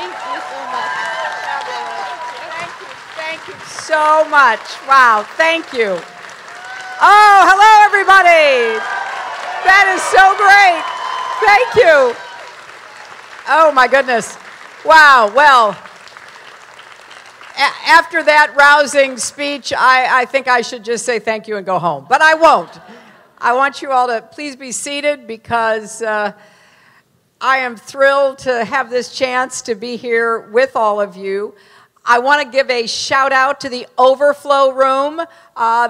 Thank you so much. Thank you so much. Wow, thank you. Oh, hello, everybody. That is so great. Thank you. Oh, my goodness. Wow, well, after that rousing speech, I think I should just say thank you and go home. But I won't. I want you all to please be seated because I am thrilled to have this chance to be here with all of you. I want to give a shout out to the overflow room.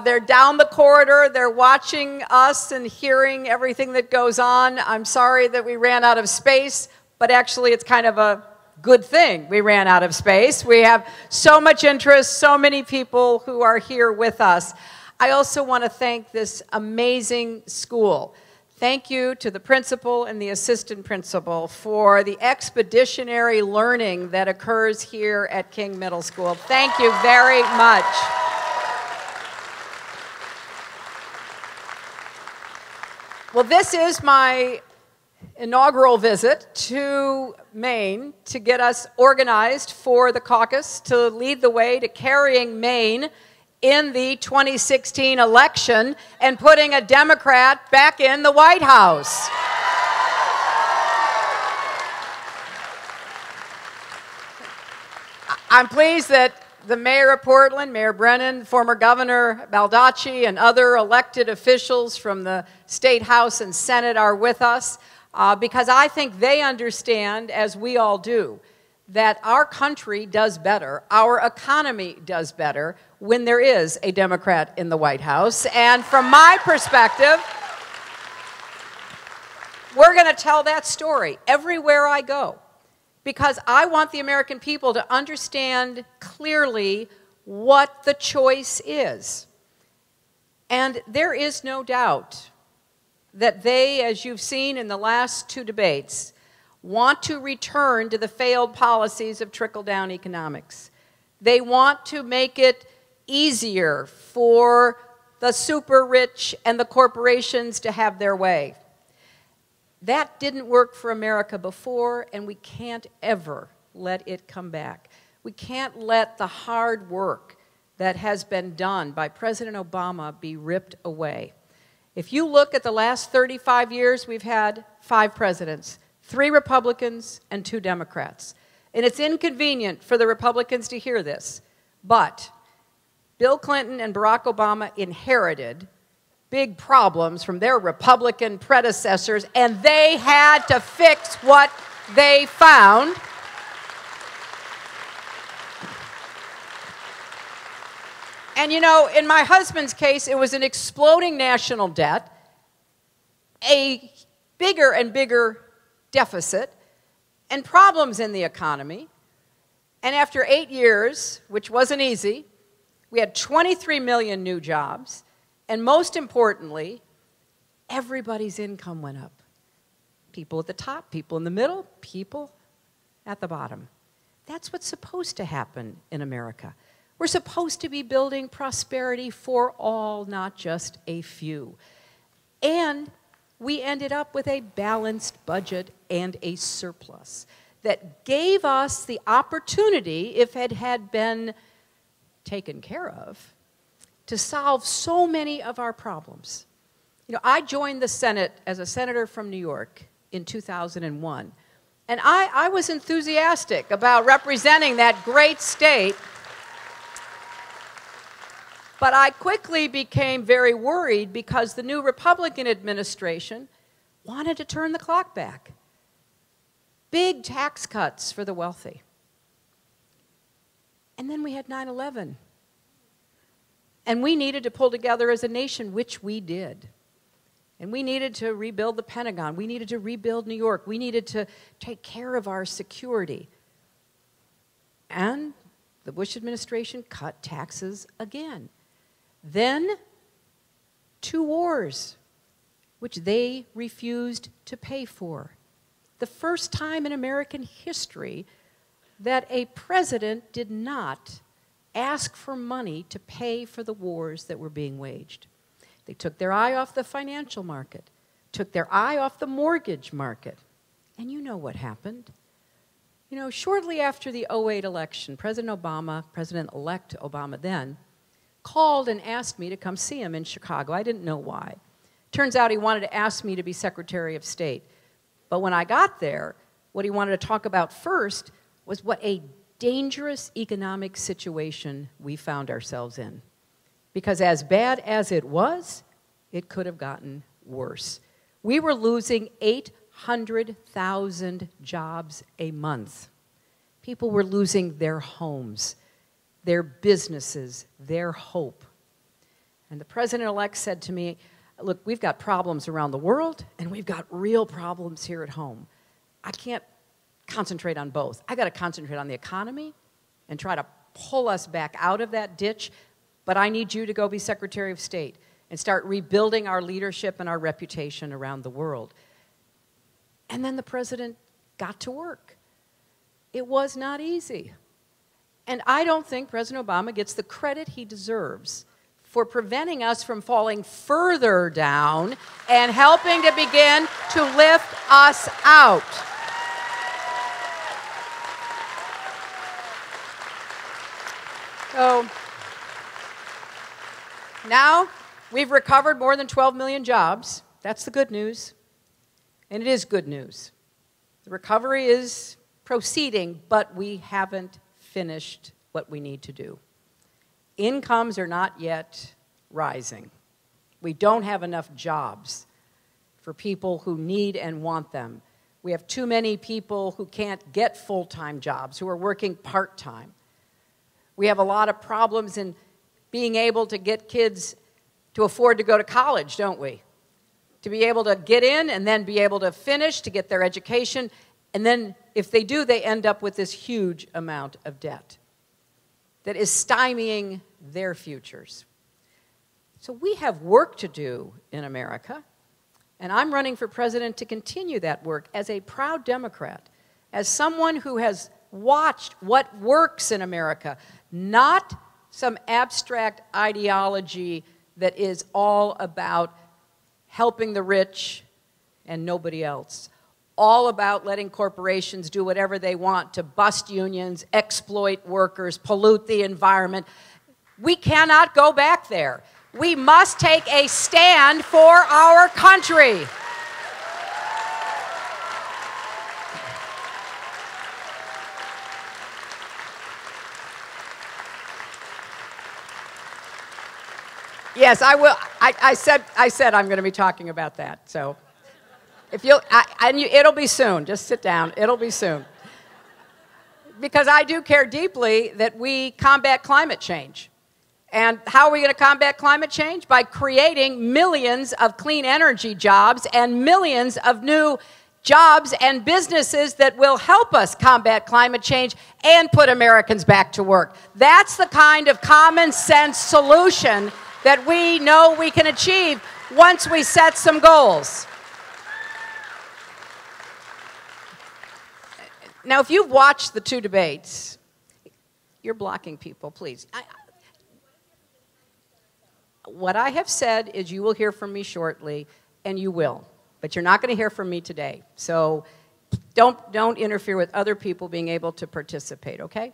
They're down the corridor. They're watching us and hearing everything that goes on. I'm sorry that we ran out of space, but actually it's kind of a good thing we ran out of space. We have so much interest, so many people who are here with us. I also want to thank this amazing school. Thank you to the principal and the assistant principal for the expeditionary learning that occurs here at King Middle School. Thank you very much. Well, this is my inaugural visit to Maine to get us organized for the caucus, to lead the way to carrying Maine in the 2016 election and putting a Democrat back in the White House. I'm pleased that the mayor of Portland, Mayor Brennan, former Governor Baldacci, and other elected officials from the State House and Senate are with us because I think they understand, as we all do, that our country does better, our economy does better when there is a Democrat in the White House. And from my perspective, we're going to tell that story everywhere I go because I want the American people to understand clearly what the choice is. And there is no doubt that they, as you've seen in the last two debates, want to return to the failed policies of trickle-down economics. They want to make it easier for the super rich and the corporations to have their way. That didn't work for America before, and we can't ever let it come back. We can't let the hard work that has been done by President Obama be ripped away. If you look at the last 35 years, we've had 5 presidents. 3 Republicans and 2 Democrats. And it's inconvenient for the Republicans to hear this, but Bill Clinton and Barack Obama inherited big problems from their Republican predecessors, and they had to fix what they found. And you know, in my husband's case, it was an exploding national debt, a bigger and bigger deficit, and problems in the economy. And after 8 years, which wasn't easy, we had 23 million new jobs, and most importantly, everybody's income went up. People at the top, people in the middle, people at the bottom. That's what's supposed to happen in America. We're supposed to be building prosperity for all, not just a few. And we ended up with a balanced budget and a surplus that gave us the opportunity, if it had been taken care of, to solve so many of our problems. You know, I joined the Senate as a senator from New York in 2001, and I was enthusiastic about representing that great state. But I quickly became very worried because the new Republican administration wanted to turn the clock back. Big tax cuts for the wealthy. And then we had 9/11. And we needed to pull together as a nation, which we did. And we needed to rebuild the Pentagon. We needed to rebuild New York. We needed to take care of our security. And the Bush administration cut taxes again. Then 2 wars, which they refused to pay for. The first time in American history that a president did not ask for money to pay for the wars that were being waged. They took their eye off the financial market, took their eye off the mortgage market. And you know what happened. You know, shortly after the '08 election, President Obama, President-elect Obama then, called and asked me to come see him in Chicago. I didn't know why. Turns out he wanted to ask me to be Secretary of State. But when I got there, what he wanted to talk about first was what a dangerous economic situation we found ourselves in. Because as bad as it was, it could have gotten worse. We were losing 800,000 jobs a month. People were losing their homes, their businesses, their hope. And the president-elect said to me, look, we've got problems around the world, and we've got real problems here at home. I can't concentrate on both. I got to concentrate on the economy and try to pull us back out of that ditch, but I need you to go be Secretary of State and start rebuilding our leadership and our reputation around the world. And then the president got to work. It was not easy. And I don't think President Obama gets the credit he deserves for preventing us from falling further down and helping to begin to lift us out. So now we've recovered more than 12 million jobs. That's the good news. And it is good news. The recovery is proceeding, but we haven't finished what we need to do. Incomes are not yet rising. We don't have enough jobs for people who need and want them. We have too many people who can't get full-time jobs, who are working part-time. We have a lot of problems in being able to get kids to afford to go to college, don't we? To be able to get in and then be able to finish, to get their education, and then if they do, they end up with this huge amount of debt that is stymieing their futures. So we have work to do in America, and I'm running for president to continue that work as a proud Democrat, as someone who has watched what works in America, not some abstract ideology that is all about helping the rich and nobody else, all about letting corporations do whatever they want to bust unions, exploit workers, pollute the environment. We cannot go back there. We must take a stand for our country. Yes, I will. I said I'm going to be talking about that. So, if it'll be soon. Just sit down. It'll be soon. Because I do care deeply that we combat climate change. And how are we going to combat climate change? By creating millions of clean energy jobs and millions of new jobs and businesses that will help us combat climate change and put Americans back to work. That's the kind of common sense solution that we know we can achieve once we set some goals. Now, if you've watched the two debates, you're blocking people, please. What I have said is you will hear from me shortly, and you will. But you're not going to hear from me today. So don't interfere with other people being able to participate, okay?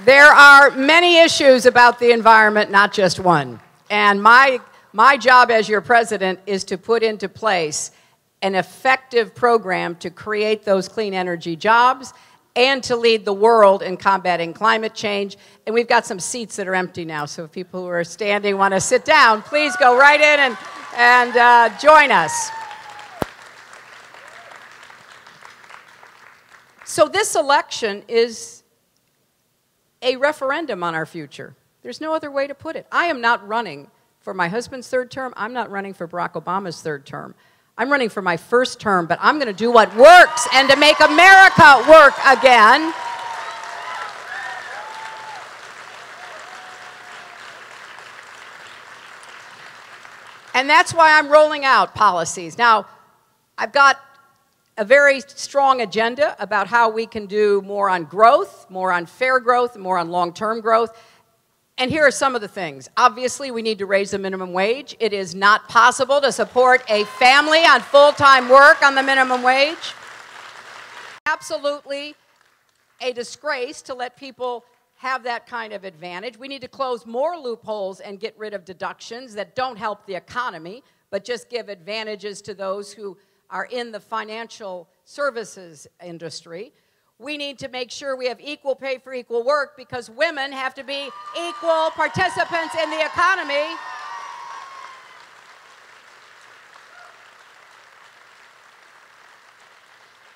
There are many issues about the environment, not just one. And my job as your president is to put into place an effective program to create those clean energy jobs and to lead the world in combating climate change. And we've got some seats that are empty now, so if people who are standing want to sit down, please go right in and join us. So this election is a referendum on our future. There's no other way to put it. I am not running for my husband's third term. I'm not running for Barack Obama's third term. I'm running for my first term, but I'm going to do what works and to make America work again. And that's why I'm rolling out policies. Now, I've got a very strong agenda about how we can do more on growth, more on fair growth, more on long-term growth. And here are some of the things. Obviously, we need to raise the minimum wage. It is not possible to support a family on full-time work on the minimum wage. Absolutely a disgrace to let people have that kind of advantage. We need to close more loopholes and get rid of deductions that don't help the economy, but just give advantages to those who are in the financial services industry. We need to make sure we have equal pay for equal work because women have to be equal participants in the economy.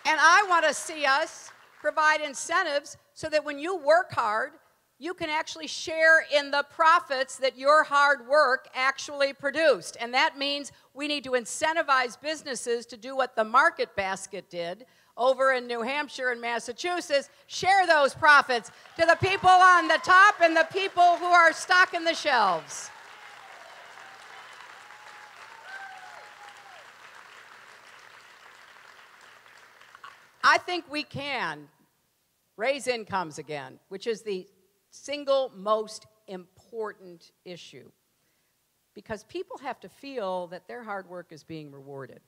And I want to see us provide incentives so that when you work hard, you can actually share in the profits that your hard work actually produced. And that means we need to incentivize businesses to do what the Market Basket did over in New Hampshire and Massachusetts, share those profits to the people on the top and the people who are stocking the shelves. I think we can raise incomes again, which is the single most important issue, because people have to feel that their hard work is being rewarded.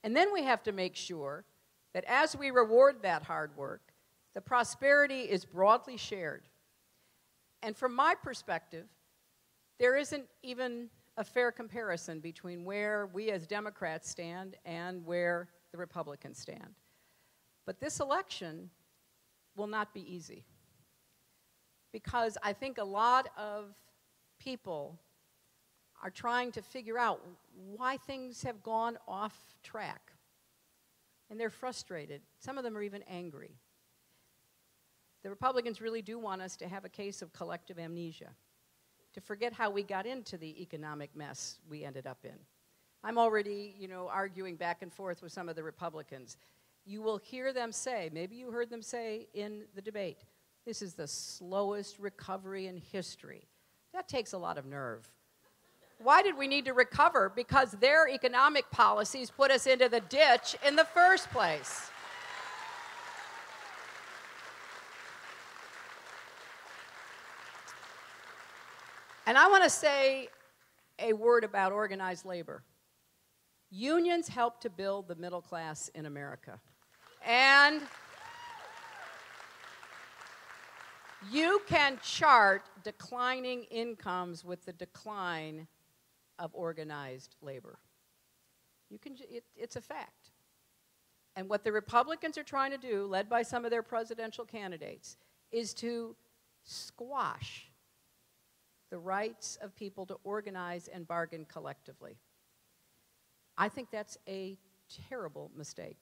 And then we have to make sure that as we reward that hard work, the prosperity is broadly shared. And from my perspective, there isn't even a fair comparison between where we as Democrats stand and where the Republicans stand. But this election will not be easy, because I think a lot of people are trying to figure out why things have gone off track. And they're frustrated. Some of them are even angry. The Republicans really do want us to have a case of collective amnesia, to forget how we got into the economic mess we ended up in. I'm already, arguing back and forth with some of the Republicans. You will hear them say, maybe you heard them say in the debate, this is the slowest recovery in history. That takes a lot of nerve. Why did we need to recover? Because their economic policies put us into the ditch in the first place. And I want to say a word about organized labor. Unions help to build the middle class in America. And you can chart declining incomes with the decline of organized labor. It's a fact. And what the Republicans are trying to do, led by some of their presidential candidates, is to squash the rights of people to organize and bargain collectively. I think that's a terrible mistake.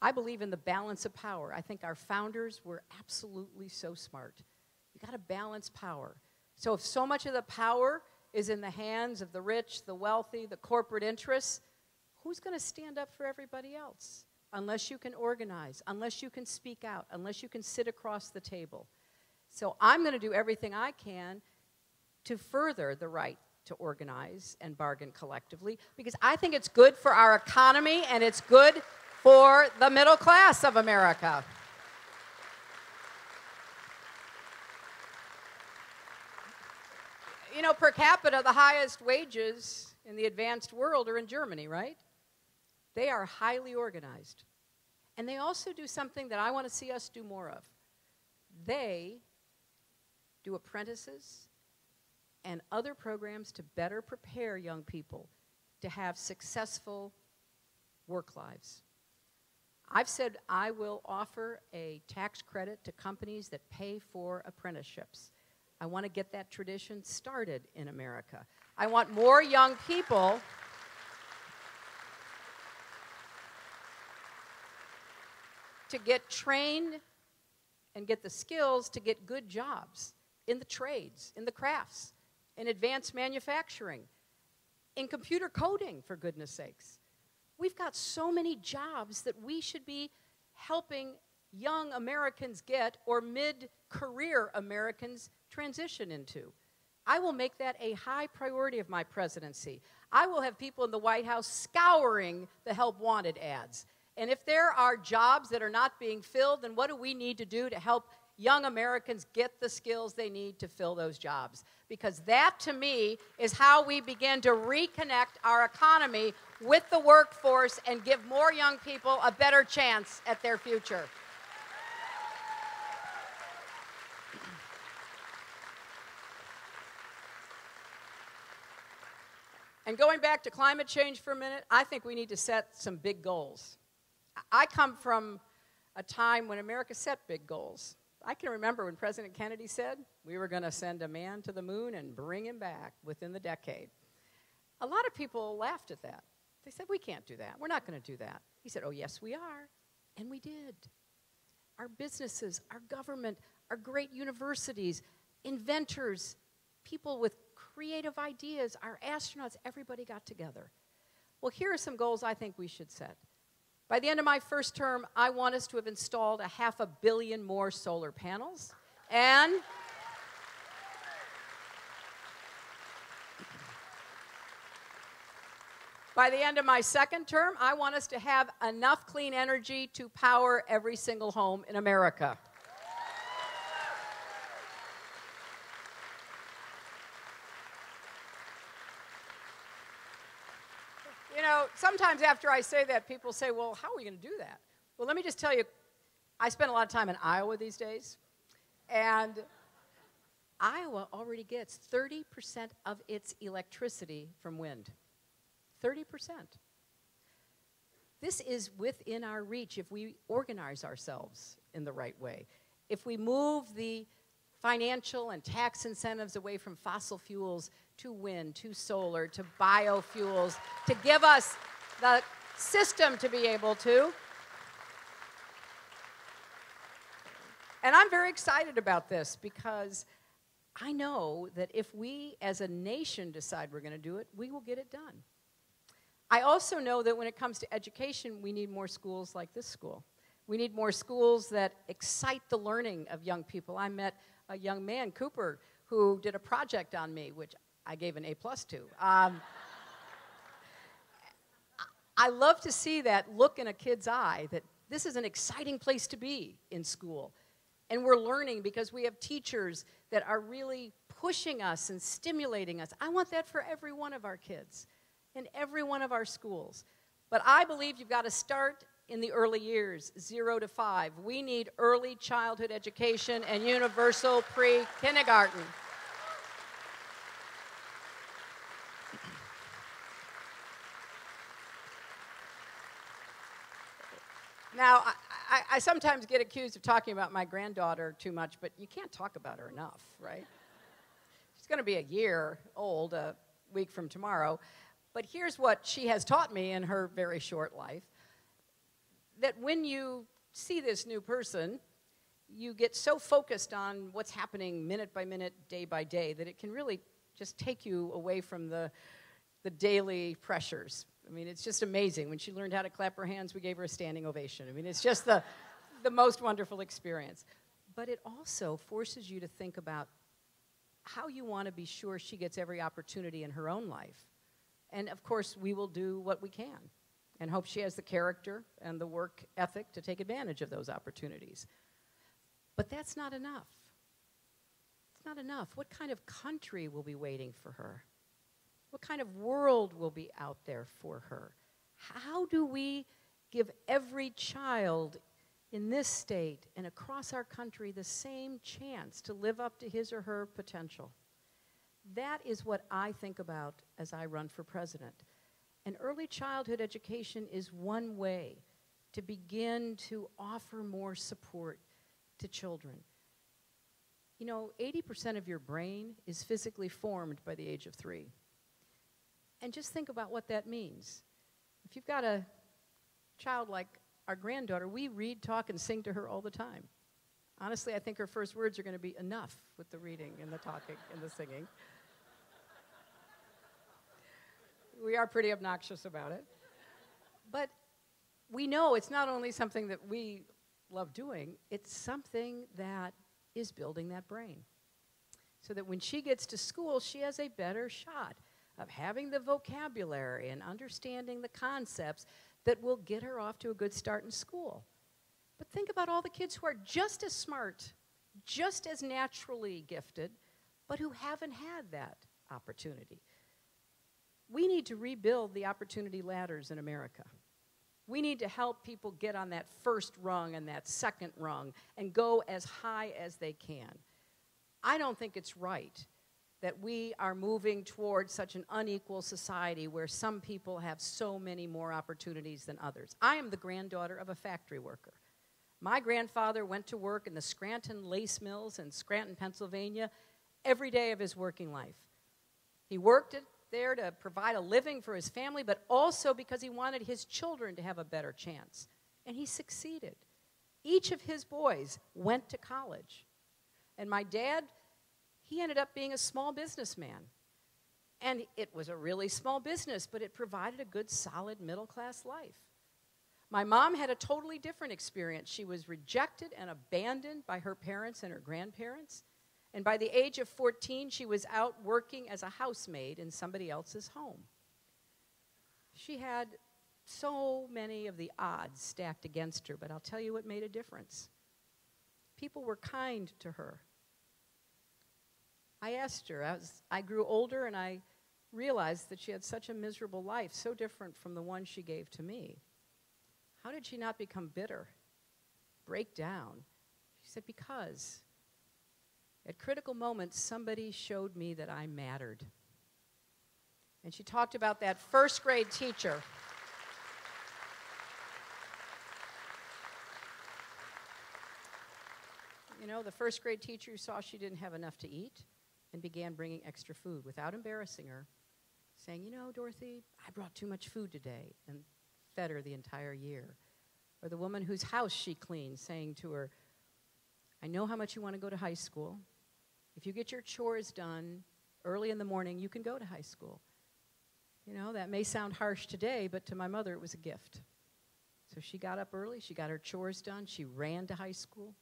I believe in the balance of power. I think our founders were absolutely so smart. You got to balance power. So if so much of the power is in the hands of the rich, the wealthy, the corporate interests, who's going to stand up for everybody else? Unless you can organize, unless you can speak out, unless you can sit across the table. So I'm going to do everything I can to further the right to organize and bargain collectively, because I think it's good for our economy and it's good for the middle class of America. Per capita, the highest wages in the advanced world are in Germany, right? They are highly organized. And they also do something that I want to see us do more of. They do apprentices and other programs to better prepare young people to have successful work lives. I've said I will offer a tax credit to companies that pay for apprenticeships. I want to get that tradition started in America. I want more young people to get trained and get the skills to get good jobs in the trades, in the crafts, in advanced manufacturing, in computer coding, for goodness sakes. We've got so many jobs that we should be helping young Americans get, or mid-career Americans transition into. I will make that a high priority of my presidency. I will have people in the White House scouring the help wanted ads. And if there are jobs that are not being filled, then what do we need to do to help young Americans get the skills they need to fill those jobs. Because that, to me, is how we begin to reconnect our economy with the workforce and give more young people a better chance at their future. And going back to climate change for a minute, I think we need to set some big goals. I come from a time when America set big goals. I can remember when President Kennedy said we were going to send a man to the moon and bring him back within the decade. A lot of people laughed at that. They said, we can't do that. We're not going to do that. He said, oh, yes, we are. And we did. Our businesses, our government, our great universities, inventors, people with creative ideas, our astronauts, everybody got together. Well, here are some goals I think we should set. By the end of my first term, I want us to have installed 500 million more solar panels. And by the end of my second term, I want us to have enough clean energy to power every single home in America. You know, sometimes after I say that, people say, well, how are we going to do that? Well, let me just tell you, I spend a lot of time in Iowa these days, and Iowa already gets 30% of its electricity from wind. 30%. This is within our reach if we organize ourselves in the right way. If we move the financial and tax incentives away from fossil fuels to wind, to solar, to biofuels, to give us the system to be able to. And I'm very excited about this because I know that if we as a nation decide we're going to do it, we will get it done. I also know that when it comes to education, we need more schools like this school. We need more schools that excite the learning of young people. I met a young man, Cooper, who did a project on me, which I gave an A+ to. I love to see that look in a kid's eye, that this is an exciting place to be in school. And we're learning because we have teachers that are really pushing us and stimulating us. I want that for every one of our kids in every one of our schools. But I believe you've got to start in the early years, 0 to 5. We need early childhood education and universal pre-kindergarten. Now, I sometimes get accused of talking about my granddaughter too much, but you can't talk about her enough, right? She's going to be a year old a week from tomorrow. But here's what she has taught me in her very short life. That when you see this new person, you get so focused on what's happening minute by minute, day by day, that it can really just take you away from the daily pressures. I mean, it's just amazing. When she learned how to clap her hands, we gave her a standing ovation. I mean, it's just the most wonderful experience. But it also forces you to think about how you want to be sure she gets every opportunity in her own life. And, of course, we will do what we can and hope she has the character and the work ethic to take advantage of those opportunities. But that's not enough. It's not enough. What kind of country will be waiting for her? What kind of world will be out there for her? How do we give every child in this state and across our country the same chance to live up to his or her potential? That is what I think about as I run for president. And early childhood education is one way to begin to offer more support to children. You know, 80% of your brain is physically formed by the age of 3. And just think about what that means. If you've got a child like our granddaughter, we read, talk, and sing to her all the time. Honestly, I think her first words are going to be enough with the reading and the talking and the singing. We are pretty obnoxious about it. But we know it's not only something that we love doing, it's something that is building that brain. So that when she gets to school, she has a better shot of having the vocabulary and understanding the concepts that will get her off to a good start in school. But think about all the kids who are just as smart, just as naturally gifted, but who haven't had that opportunity. We need to rebuild the opportunity ladders in America. We need to help people get on that first rung and that second rung and go as high as they can. I don't think it's right that we are moving towards such an unequal society where some people have so many more opportunities than others. I am the granddaughter of a factory worker. My grandfather went to work in the Scranton lace mills in Scranton, Pennsylvania, every day of his working life. He worked there to provide a living for his family, but also because he wanted his children to have a better chance. And he succeeded. Each of his boys went to college. And my dad, he ended up being a small businessman. And it was a really small business, but it provided a good, solid, middle-class life. My mom had a totally different experience. She was rejected and abandoned by her parents and her grandparents. And by the age of 14, she was out working as a housemaid in somebody else's home. She had so many of the odds stacked against her, but I'll tell you what made a difference. People were kind to her. I asked her, as I grew older, and I realized that she had such a miserable life, so different from the one she gave to me. How did she not become bitter, break down? She said, because at critical moments, somebody showed me that I mattered. And she talked about that first grade teacher. You know, the first grade teacher who saw she didn't have enough to eat and began bringing extra food without embarrassing her, saying, you know, Dorothy, I brought too much food today, and fed her the entire year. Or the woman whose house she cleaned, saying to her, I know how much you want to go to high school. If you get your chores done early in the morning, you can go to high school. You know, that may sound harsh today, but to my mother it was a gift. So she got up early, she got her chores done, she ran to high school,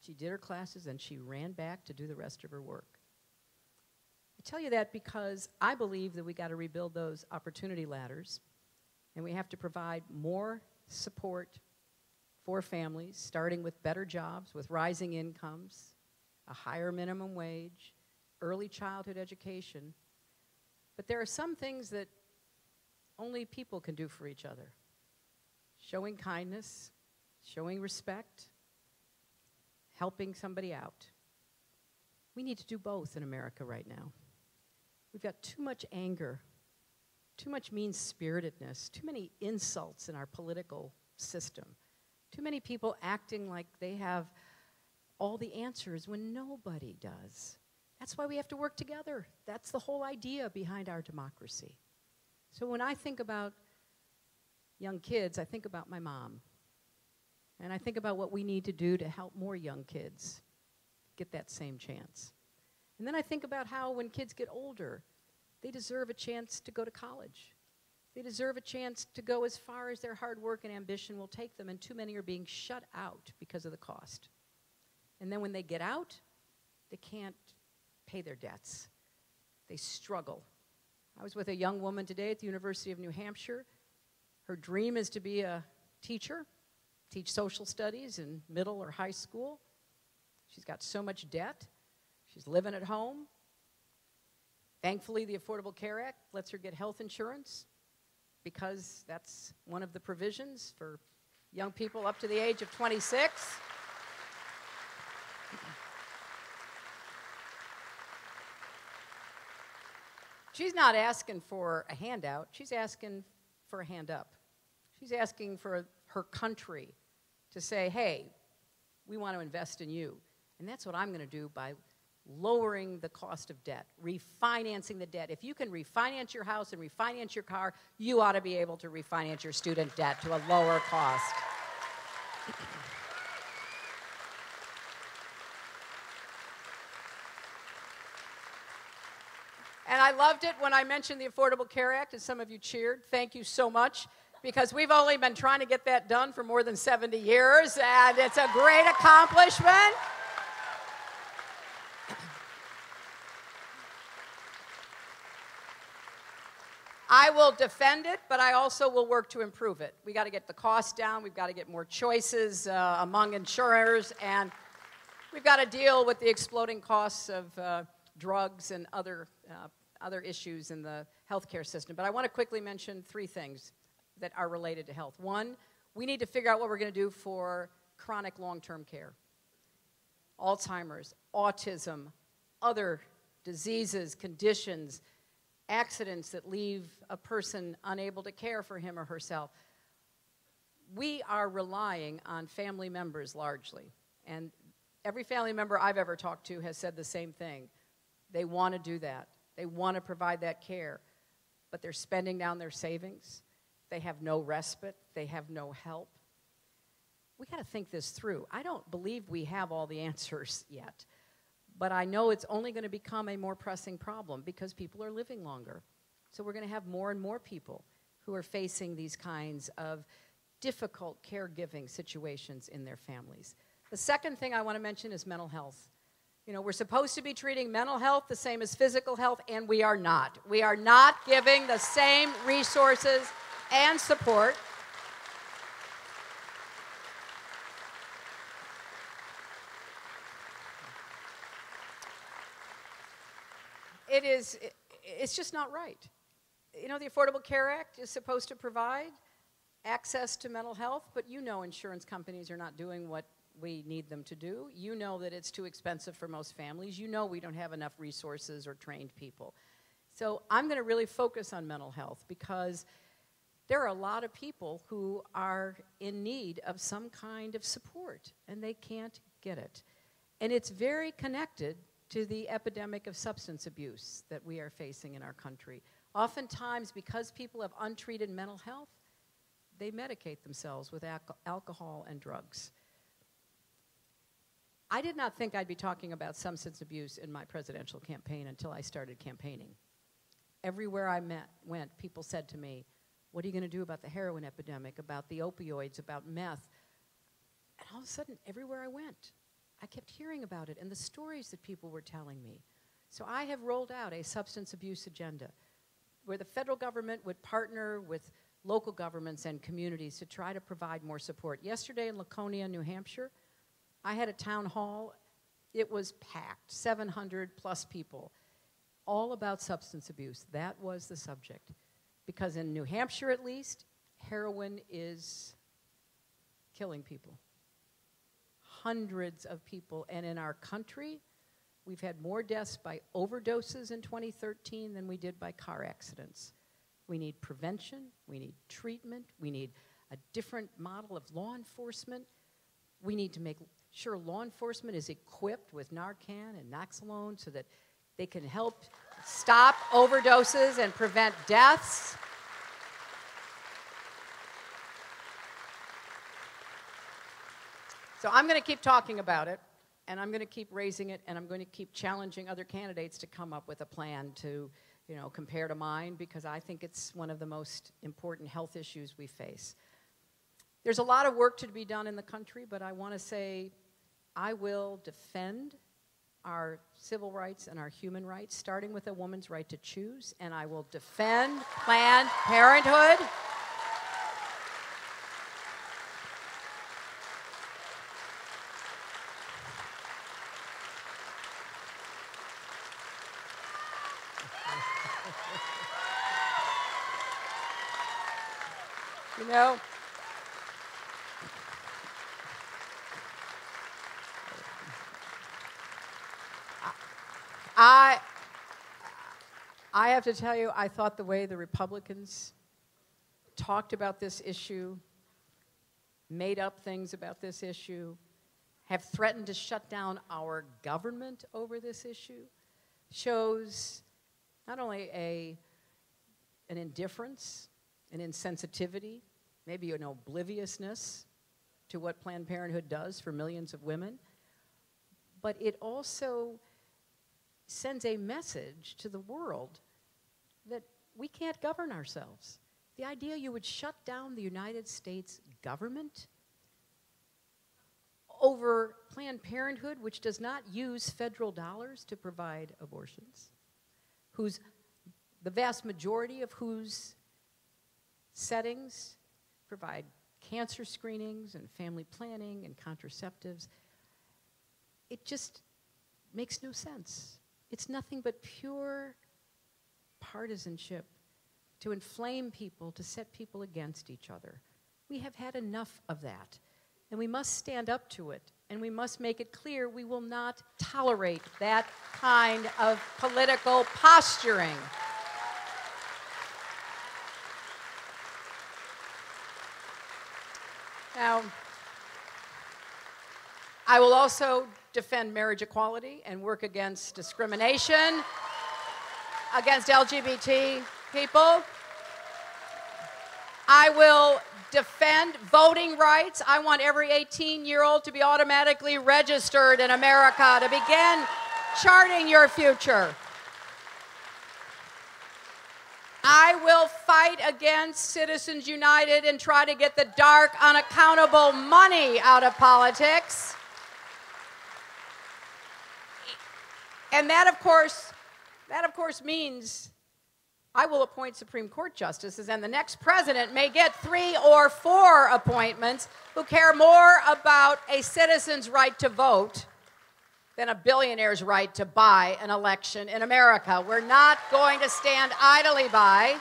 she did her classes, and she ran back to do the rest of her work. I tell you that because I believe that we got to rebuild those opportunity ladders, and we have to provide more support for families, starting with better jobs, with rising incomes, a higher minimum wage, early childhood education. But there are some things that only people can do for each other. Showing kindness, showing respect, helping somebody out. We need to do both in America right now. We've got too much anger, too much mean-spiritedness, too many insults in our political system, too many people acting like they have all the answers when nobody does. That's why we have to work together. That's the whole idea behind our democracy. So when I think about young kids, I think about my mom. And I think about what we need to do to help more young kids get that same chance. And then I think about how when kids get older, they deserve a chance to go to college. They deserve a chance to go as far as their hard work and ambition will take them, and too many are being shut out because of the cost. And then when they get out, they can't pay their debts. They struggle. I was with a young woman today at the University of New Hampshire. Her dream is to be a teacher, teach social studies in middle or high school. She's got so much debt. She's living at home. Thankfully, the Affordable Care Act lets her get health insurance because that's one of the provisions for young people up to the age of 26. She's not asking for a handout. She's asking for a hand up. She's asking for her country to say, hey, we want to invest in you. And that's what I'm going to do by lowering the cost of debt, refinancing the debt. If you can refinance your house and refinance your car, you ought to be able to refinance your student debt to a lower cost. And I loved it when I mentioned the Affordable Care Act, and some of you cheered. Thank you so much, because we've only been trying to get that done for more than 70 years, and it's a great accomplishment. I will defend it, but I also will work to improve it. We got to get the cost down. We've got to get more choices among insurers, and We've got to deal with the exploding costs of drugs and other issues in the healthcare system. But I want to quickly mention three things that are related to health. One, we need to figure out what we're going to do for chronic long-term care. Alzheimer's, autism, other diseases, conditions, accidents that leave a person unable to care for him or herself. We are relying on family members largely. And every family member I've ever talked to has said the same thing. They want to do that. They want to provide that care. But they're spending down their savings. They have no respite. They have no help. We got to think this through. I don't believe we have all the answers yet. But I know it's only going to become a more pressing problem because people are living longer. So we're going to have more and more people who are facing these kinds of difficult caregiving situations in their families. The second thing I want to mention is mental health. You know, we're supposed to be treating mental health the same as physical health, and we are not. We are not giving the same resources and support. It's just not right. You know, the Affordable Care Act is supposed to provide access to mental health, but you know insurance companies are not doing what we need them to do. You know that it's too expensive for most families. You know we don't have enough resources or trained people. So I'm going to really focus on mental health because there are a lot of people who are in need of some kind of support, and they can't get it. And it's very connected to the epidemic of substance abuse that we are facing in our country. Oftentimes, because people have untreated mental health, they medicate themselves with alcohol and drugs. I did not think I'd be talking about substance abuse in my presidential campaign until I started campaigning. Everywhere I went, people said to me, what are you going to do about the heroin epidemic, about the opioids, about meth? And all of a sudden, everywhere I went, I kept hearing about it and the stories that people were telling me. So I have rolled out a substance abuse agenda where the federal government would partner with local governments and communities to try to provide more support. Yesterday in Laconia, New Hampshire, I had a town hall. It was packed, 700 plus people, all about substance abuse. That was the subject. Because in New Hampshire, at least, heroin is killing people. Hundreds of people. And in our country, we've had more deaths by overdoses in 2013 than we did by car accidents. We need prevention. We need treatment. We need a different model of law enforcement. We need to make sure law enforcement is equipped with Narcan and Naloxone so that they can help stop overdoses and prevent deaths. So I'm going to keep talking about it, and I'm going to keep raising it, and I'm going to keep challenging other candidates to come up with a plan to, you know, compare to mine, because I think it's one of the most important health issues we face. There's a lot of work to be done in the country, but I want to say I will defend our civil rights and our human rights, starting with a woman's right to choose, and I will defend Planned Parenthood. You know, I have to tell you, I thought the way the Republicans talked about this issue, made up things about this issue, have threatened to shut down our government over this issue, shows not only an indifference, an insensitivity, maybe an obliviousness to what Planned Parenthood does for millions of women, but it also sends a message to the world that we can't govern ourselves. The idea you would shut down the United States government over Planned Parenthood, which does not use federal dollars to provide abortions, whose the vast majority of whose settings provide cancer screenings and family planning and contraceptives. it just makes no sense. It's nothing but pure partisanship to inflame people, to set people against each other. We have had enough of that, and we must stand up to it, and we must make it clear we will not tolerate that kind of political posturing. Now, I will also defend marriage equality and work against discrimination against LGBT people. I will defend voting rights. I want every 18-year-old to be automatically registered in America to begin charting your future. I will fight against Citizens United and try to get the dark, unaccountable money out of politics. And that, of course, means I will appoint Supreme Court justices, and the next president may get 3 or 4 appointments who care more about a citizen's right to vote than a billionaire's right to buy an election in America. We're not going to stand idly by.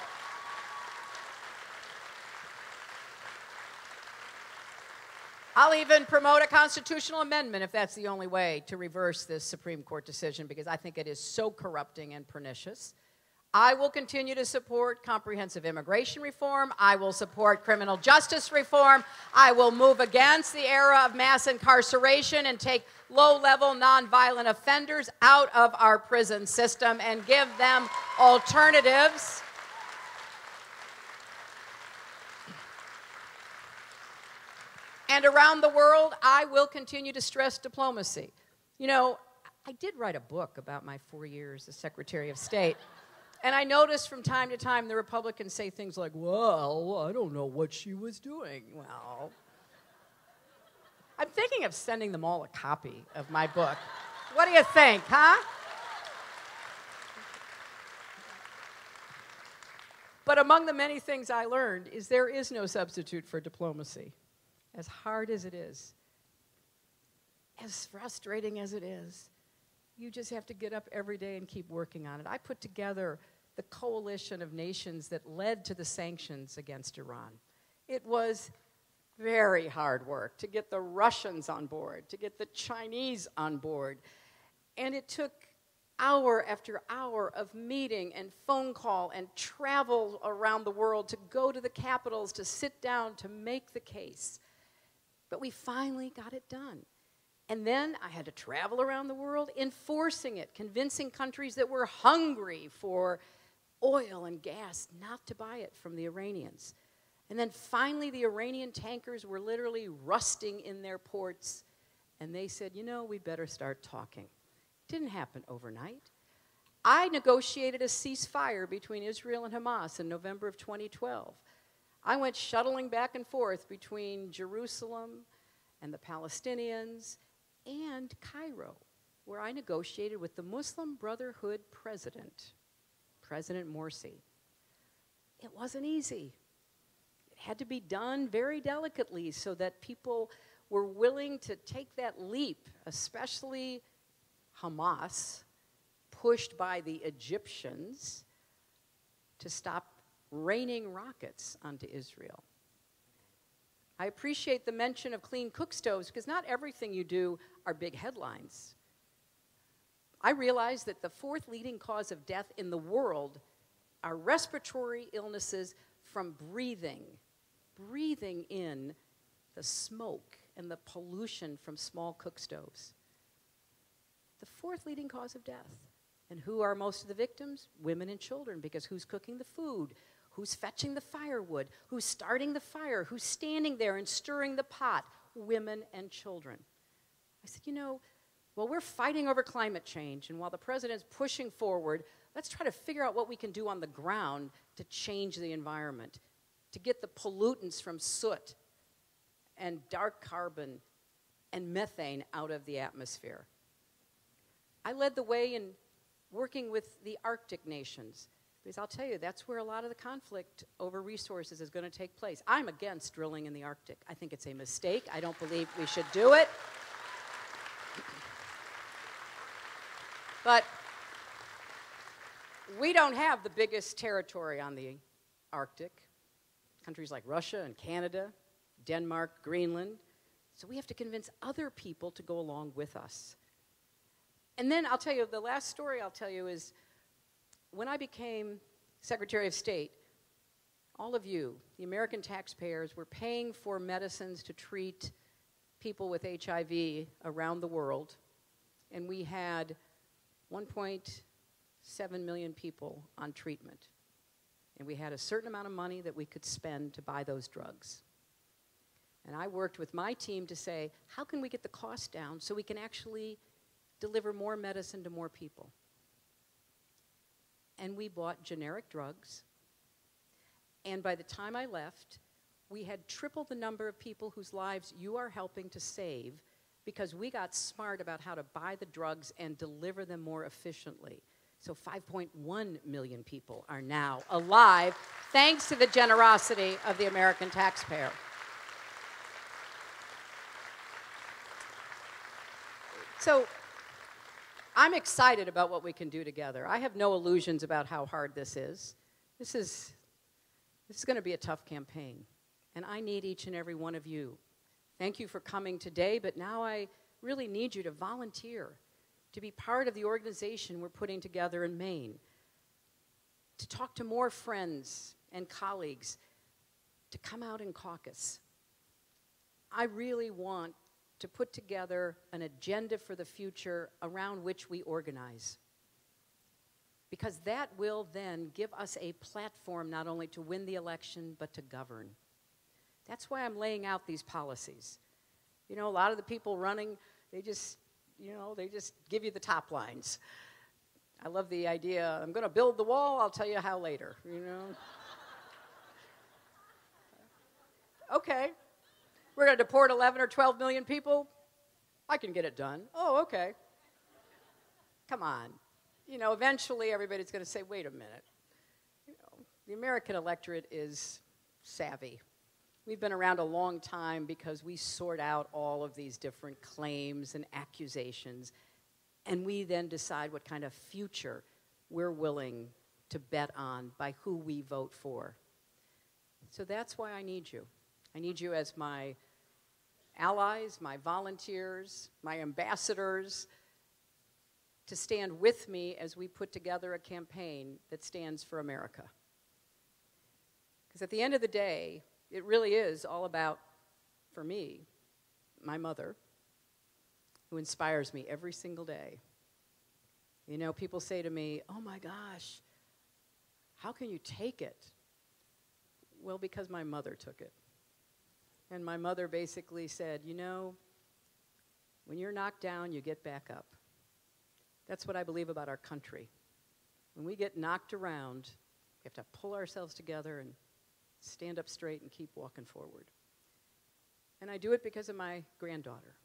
I'll even promote a constitutional amendment if that's the only way to reverse this Supreme Court decision, because I think it is so corrupting and pernicious. I will continue to support comprehensive immigration reform. I will support criminal justice reform. I will move against the era of mass incarceration and take low-level nonviolent offenders out of our prison system and give them alternatives. And around the world, I will continue to stress diplomacy. You know, I did write a book about my 4 years as Secretary of State. And I noticed from time to time the Republicans say things like, well, I don't know what she was doing. Well, I'm thinking of sending them all a copy of my book. What do you think, huh? But among the many things I learned is there is no substitute for diplomacy. As hard as it is, as frustrating as it is, you just have to get up every day and keep working on it. I put together the coalition of nations that led to the sanctions against Iran. It was very hard work to get the Russians on board, to get the Chinese on board. And it took hour after hour of meeting and phone call and travel around the world to go to the capitals, to sit down, to make the case. But we finally got it done. And then I had to travel around the world enforcing it, convincing countries that were hungry for oil and gas not to buy it from the Iranians. And then finally the Iranian tankers were literally rusting in their ports, and they said, you know, we better start talking. It didn't happen overnight. I negotiated a ceasefire between Israel and Hamas in November of 2012. I went shuttling back and forth between Jerusalem and the Palestinians and Cairo, where I negotiated with the Muslim Brotherhood president, President Morsi. It wasn't easy. It had to be done very delicately so that people were willing to take that leap, especially Hamas, pushed by the Egyptians, to stop raining rockets onto Israel. I appreciate the mention of clean cook stoves because not everything you do are big headlines. I realize that the 4th leading cause of death in the world are respiratory illnesses from breathing in the smoke and the pollution from small cook stoves. The 4th leading cause of death. And who are most of the victims? Women and children, because who's cooking the food? Who's fetching the firewood? Who's starting the fire? Who's standing there and stirring the pot? Women and children. I said, you know, while we're fighting over climate change and while the president's pushing forward, let's try to figure out what we can do on the ground to change the environment, to get the pollutants from soot and dark carbon and methane out of the atmosphere. I led the way in working with the Arctic nations. Because I'll tell you, that's where a lot of the conflict over resources is going to take place. I'm against drilling in the Arctic. I think it's a mistake. I don't believe we should do it. But we don't have the biggest territory on the Arctic. Countries like Russia and Canada, Denmark, Greenland. So we have to convince other people to go along with us. And then I'll tell you, the last story I'll tell you is when I became Secretary of State, all of you, the American taxpayers, were paying for medicines to treat people with HIV around the world. And we had 1.7 million people on treatment. And we had a certain amount of money that we could spend to buy those drugs. And I worked with my team to say, how can we get the cost down so we can actually deliver more medicine to more people? And we bought generic drugs. And by the time I left, we had tripled the number of people whose lives you are helping to save because we got smart about how to buy the drugs and deliver them more efficiently. So 5.1 million people are now alive thanks to the generosity of the American taxpayer. So I'm excited about what we can do together. I have no illusions about how hard this is. This is going to be a tough campaign, and I need each and every one of you. Thank you for coming today, but now I really need you to volunteer, to be part of the organization we're putting together in Maine, to talk to more friends and colleagues, to come out and caucus. I really want to put together an agenda for the future around which we organize, because that will then give us a platform not only to win the election, but to govern. That's why I'm laying out these policies. You know, a lot of the people running, they just give you the top lines. I love the idea, I'm going to build the wall, I'll tell you how later, you know. Okay. We're going to deport 11 or 12 million people? I can get it done. Oh, okay. Come on. You know, eventually everybody's going to say, wait a minute. You know, the American electorate is savvy. We've been around a long time because we sort out all of these different claims and accusations, and we then decide what kind of future we're willing to bet on by who we vote for. So that's why I need you. I need you as my allies, my volunteers, my ambassadors, to stand with me as we put together a campaign that stands for America. Because at the end of the day, it really is all about, for me, my mother, who inspires me every single day. You know, people say to me, oh my gosh, how can you take it? Well, because my mother took it. And my mother basically said, you know, when you're knocked down, you get back up. That's what I believe about our country. When we get knocked around, we have to pull ourselves together and stand up straight and keep walking forward. And I do it because of my granddaughter.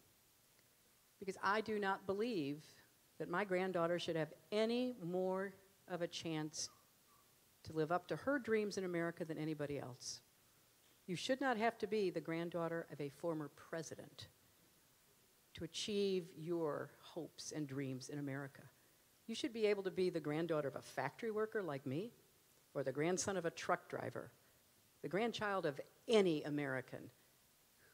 Because I do not believe that my granddaughter should have any more of a chance to live up to her dreams in America than anybody else. You should not have to be the granddaughter of a former president to achieve your hopes and dreams in America. You should be able to be the granddaughter of a factory worker like me, or the grandson of a truck driver, the grandchild of any American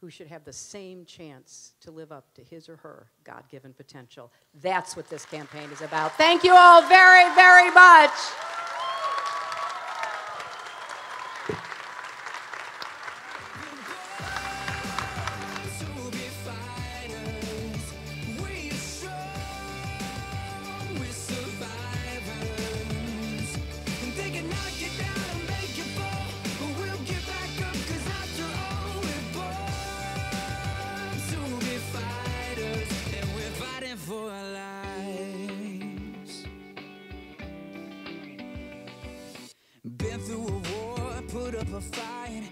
who should have the same chance to live up to his or her God-given potential. That's what this campaign is about. Thank you all very, very much. Been through a war, put up a fight.